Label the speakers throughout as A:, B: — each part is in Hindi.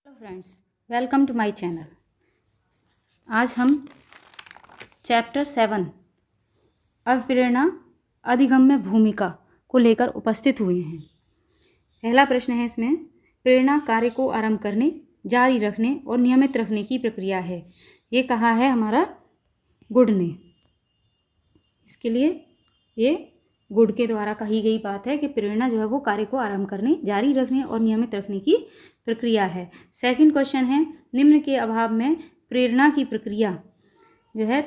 A: Hello friends, welcome to my channel. आज हम चैप्टर 7 अभिप्रेरणा अधिगम्य भूमिका को लेकर उपस्थित हुए हैं। पहला प्रश्न है इसमें, प्रेरणा कार्य को आरंभ करने, जारी रखने और नियमित रखने की प्रक्रिया है। ये कहा है हमारा गुड ने। इसके लिए ये गुड के द्वारा कही गई बात है कि प्रेरणा जो है वो कार्य को आरंभ करने, जारी रखने और नियमित रखने की प्रक्रिया है। सेकंड क्वेश्चन है, निम्न के अभाव में प्रेरणा की प्रक्रिया जो है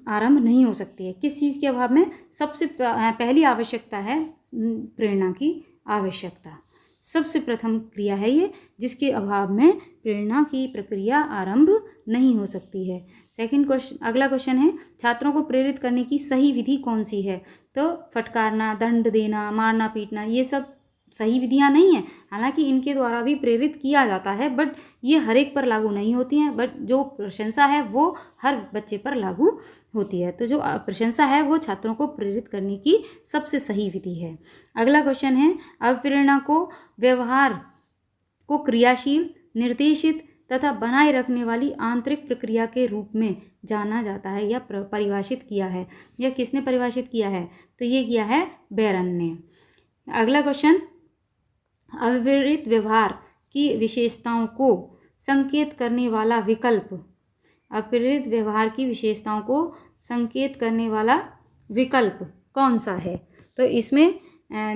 A: आरंभ नहीं हो सकती है। किस चीज़ के अभाव में? सबसे पहली आवश्यकता है प्रेरणा की आवश्यकता। सबसे प्रथम क्रिया है ये, जिसके अभाव में प्रेरणा की प्रक्रिया आरंभ नहीं हो सकती है। सेकंड क्वेश्चन, अगला क्वेश्चन है, छात्रों को प्रेरित करने की सही विधि कौन सी है? तो फटकारना, दंड देना, मारना पीटना, ये सब सही विधियां नहीं हैं। हालांकि इनके द्वारा भी प्रेरित किया जाता है, बट ये हर एक पर लागू नहीं होती हैं। बट जो प्रशंसा है वो हर बच्चे पर लागू होती है। तो जो प्रशंसा है वो छात्रों को प्रेरित करने की सबसे सही विधि है। अगला क्वेश्चन है, अभिप्रेरणा को व्यवहार को क्रियाशील, निर्देशित तथा बनाए रखने वाली आंतरिक प्रक्रिया के रूप में जाना जाता है या परिभाषित किया है। यह किसने परिभाषित किया है? तो ये किया है बेरन ने। अगला क्वेश्चन, अविपरीत व्यवहार की विशेषताओं को संकेत करने वाला विकल्प। अविपरीत व्यवहार की विशेषताओं को संकेत करने वाला विकल्प कौन सा है? तो इसमें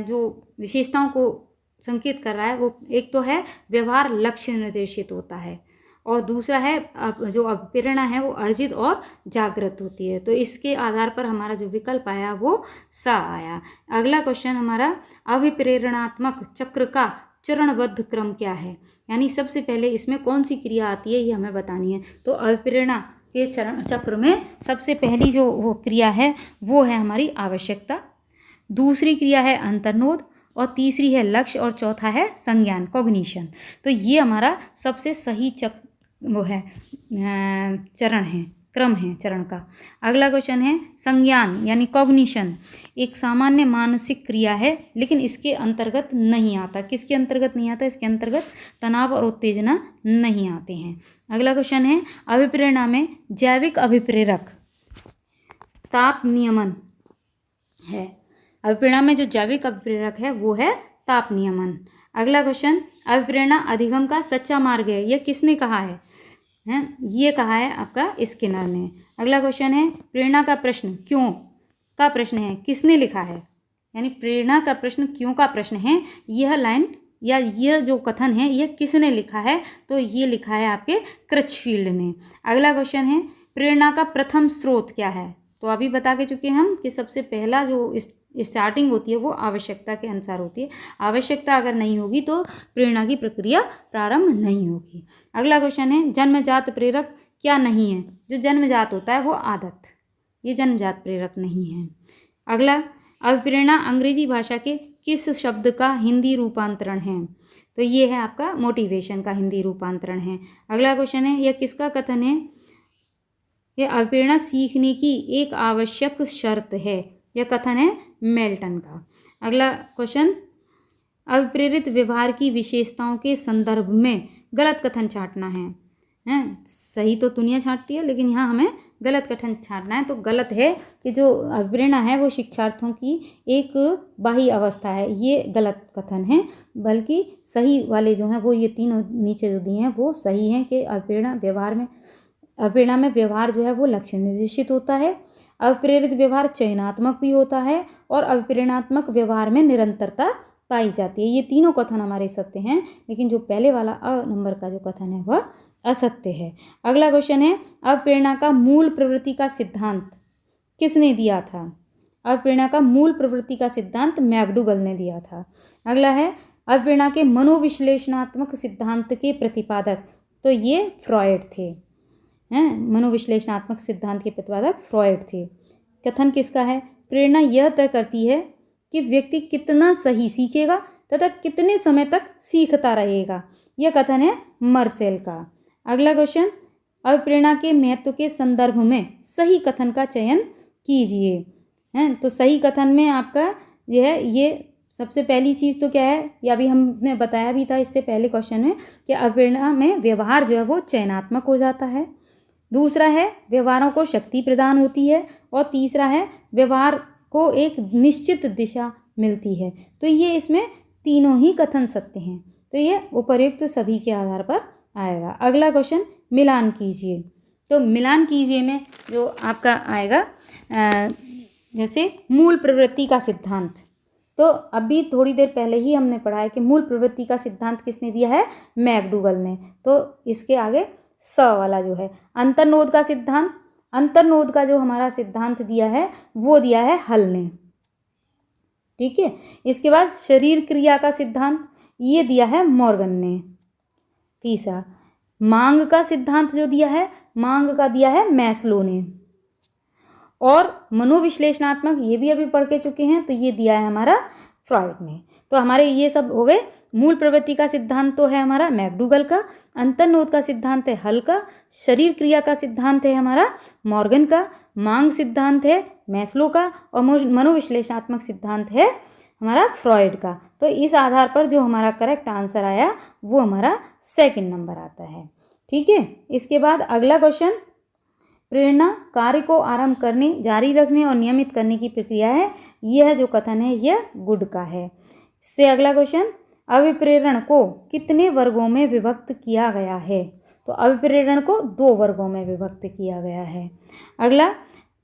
A: जो विशेषताओं को संकेत कर रहा है वो एक तो है व्यवहार लक्ष्य निर्देशित होता है, और दूसरा है जो अभिप्रेरणा है वो अर्जित और जागृत होती है। तो इसके आधार पर हमारा जो विकल्प आया वो सा आया। अगला क्वेश्चन हमारा, अभिप्रेरणात्मक चक्र का चरणबद्ध क्रम क्या है? यानी सबसे पहले इसमें कौन सी क्रिया आती है ये हमें बतानी है। तो अभिप्रेरणा के चक्र में सबसे पहली जो वो क्रिया है वो है हमारी आवश्यकता, दूसरी क्रिया है अंतर्नोद, और तीसरी है लक्ष्य, और चौथा है संज्ञान, कॉग्निशन। तो ये हमारा सबसे सही वो है चरण है, क्रम है चरण का। अगला क्वेश्चन है, संज्ञान यानी कॉग्निशन एक सामान्य मानसिक क्रिया है, लेकिन इसके अंतर्गत नहीं आता। किसके अंतर्गत नहीं आता? इसके अंतर्गत तनाव और उत्तेजना नहीं आते हैं। अगला क्वेश्चन है, अभिप्रेरणा में जैविक अभिप्रेरक ताप नियमन है। अभिप्रेरणा में जो जैविक अभिप्रेरक है वो है ताप नियमन। अगला क्वेश्चन, अभिप्रेरणा अधिगम का सच्चा मार्ग है, यह किसने कहा है? ये कहा है आपका स्किनर ने। अगला क्वेश्चन है, प्रेरणा का प्रश्न क्यों का प्रश्न है, किसने लिखा है? यानी प्रेरणा का प्रश्न क्यों का प्रश्न है, यह लाइन या यह जो कथन है यह किसने लिखा है? तो ये लिखा है आपके क्रचफील्ड ने। अगला क्वेश्चन है, प्रेरणा का प्रथम स्रोत क्या है? तो अभी बता के चुके हम कि सबसे पहला जो स्टार्टिंग होती है वो आवश्यकता के अनुसार होती है। आवश्यकता अगर नहीं होगी तो प्रेरणा की प्रक्रिया प्रारंभ नहीं होगी। अगला क्वेश्चन है, जन्मजात प्रेरक क्या नहीं है? जो जन्मजात होता है वो आदत, ये जन्मजात प्रेरक नहीं है। अगला, अभिप्रेरणा अंग्रेजी भाषा के किस शब्द का हिंदी रूपांतरण है? तो ये है आपका मोटिवेशन का हिंदी रूपांतरण है। अगला क्वेश्चन है, यह किसका कथन है? यह अभिप्रेरणा सीखने की एक आवश्यक शर्त है, यह कथन है मेल्टन का। अगला क्वेश्चन, अभिप्रेरित व्यवहार की विशेषताओं के संदर्भ में गलत कथन छांटना है। सही तो दुनिया छांटती है, लेकिन यहाँ हमें गलत कथन छांटना है। तो गलत है कि जो अभिप्रेरणा है वो शिक्षार्थियों की एक बाह्य अवस्था है, ये गलत कथन है। बल्कि सही वाले जो हैं वो ये तीनों नीचे जो दिए हैं वो सही हैं कि अभिप्रेरणा में व्यवहार जो है वो लक्ष्य निर्देशित होता है, अभिप्रेरित व्यवहार चयनात्मक भी होता है, और अभिप्रेरणात्मक व्यवहार में निरंतरता पाई जाती है। ये तीनों कथन हमारे सत्य हैं, लेकिन जो पहले वाला अ नंबर का जो कथन है वह असत्य है। अगला क्वेश्चन है, अभिप्रेरणा का मूल प्रवृत्ति का सिद्धांत किसने दिया था? अभिप्रेरणा का मूल प्रवृत्ति का सिद्धांत मैकडूगल ने दिया था। अगला है, अभिप्रेरणा के मनोविश्लेषणात्मक सिद्धांत के प्रतिपादक, तो ये फ्रॉयड थे। मनोविश्लेषणात्मक सिद्धांत के प्रतिपादक फ्रॉयड थे। कथन किसका है? प्रेरणा यह तय करती है कि व्यक्ति कितना सही सीखेगा तथा कितने समय तक सीखता रहेगा, यह कथन है मर्सेल का। अगला क्वेश्चन, अभिप्रेरणा के महत्व के संदर्भ में सही कथन का चयन कीजिए। तो सही कथन में आपका यह है, ये सबसे पहली चीज़ तो क्या है, या अभी हमने बताया भी था इससे पहले क्वेश्चन में, कि अभिप्रेरणा में व्यवहार जो है वो चयनात्मक हो जाता है। दूसरा है व्यवहारों को शक्ति प्रदान होती है। और तीसरा है व्यवहार को एक निश्चित दिशा मिलती है। तो ये इसमें तीनों ही कथन सत्य हैं। तो ये उपर्युक्त सभी के आधार पर आएगा। अगला क्वेश्चन, मिलान कीजिए। तो मिलान कीजिए में जो आपका आएगा जैसे मूल प्रवृत्ति का सिद्धांत। तो अभी थोड़ी देर पहले ही हमने पढ़ा है कि मूल प्रवृत्ति का सिद्धांत किसने दिया है, मैकडूगल ने। तो इसके आगे स वाला जो है अंतर्नोद का सिद्धांत, अंतर्नोद का जो हमारा सिद्धांत दिया है वो दिया है हल ने। ठीक है, इसके बाद शरीर क्रिया का सिद्धांत ये दिया है मॉर्गन ने। तीसरा मांग का सिद्धांत जो दिया है, मांग का दिया है मैस्लो ने। और मनोविश्लेषणात्मक ये भी अभी पढ़ के चुके हैं, तो ये दिया है हमारा फ्रॉइड ने। तो हमारे ये सब हो गए। मूल प्रवृत्ति का सिद्धांत तो है हमारा मैकडूगल का, अंतर्नोद का सिद्धांत है हल का, शरीर क्रिया का सिद्धांत है हमारा मॉर्गन का, मांग सिद्धांत है मैस्लो का, और मनोविश्लेषणात्मक सिद्धांत है हमारा फ्रॉइड का। तो इस आधार पर जो हमारा करेक्ट आंसर आया वो हमारा सेकंड नंबर आता है। ठीक है, इसके बाद अगला क्वेश्चन, प्रेरणा कार्य को आरंभ करने, जारी रखने और नियमित करने की प्रक्रिया है। यह जो कथन है यह गुड का है। इससे अगला क्वेश्चन, अभिप्रेरण को कितने वर्गों में विभक्त किया गया है। तो अभिप्रेरण को 2 वर्गों में विभक्त किया गया है। अगला,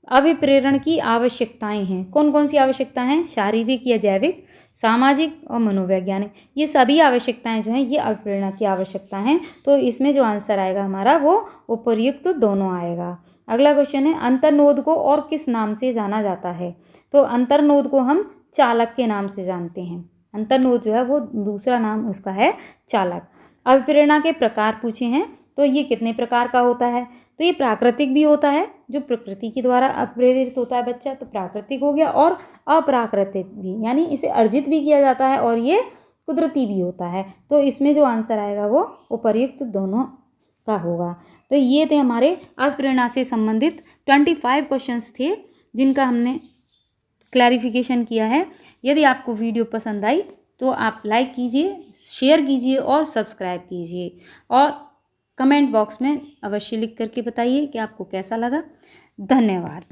A: अभिप्रेरण की आवश्यकताएं हैं। कौन कौन सी आवश्यकताएं हैं, शारीरिक या जैविक, सामाजिक और मनोवैज्ञानिक। ये सभी आवश्यकताएं जो हैं ये अभिप्रेरणा की आवश्यकता हैं। तो इसमें जो आंसर आएगा हमारा वो उपर्युक्त दोनों आएगा। अगला क्वेश्चन है, अंतर्नोद को और किस नाम से जाना जाता है। तो अंतर्नोद को हम चालक के नाम से जानते हैं। अंतर्नोद जो है वो दूसरा नाम उसका है चालक। अभिप्रेरणा के प्रकार पूछे हैं, तो ये कितने प्रकार का होता है। तो ये प्राकृतिक भी होता है, जो प्रकृति के द्वारा प्रेरित होता है बच्चा, तो प्राकृतिक हो गया, और अप्राकृतिक भी, यानी इसे अर्जित भी किया जाता है, और ये कुदरती भी होता है। तो इसमें जो आंसर आएगा वो उपर्युक्त दोनों का होगा। तो ये थे हमारे अभिप्रेरणा से संबंधित 25 क्वेश्चंस थे जिनका हमने क्लैरिफिकेशन किया है। यदि आपको वीडियो पसंद आई तो आप लाइक कीजिए, शेयर कीजिए और सब्सक्राइब कीजिए, और कमेंट बॉक्स में अवश्य लिख करके बताइए कि आपको कैसा लगा। धन्यवाद।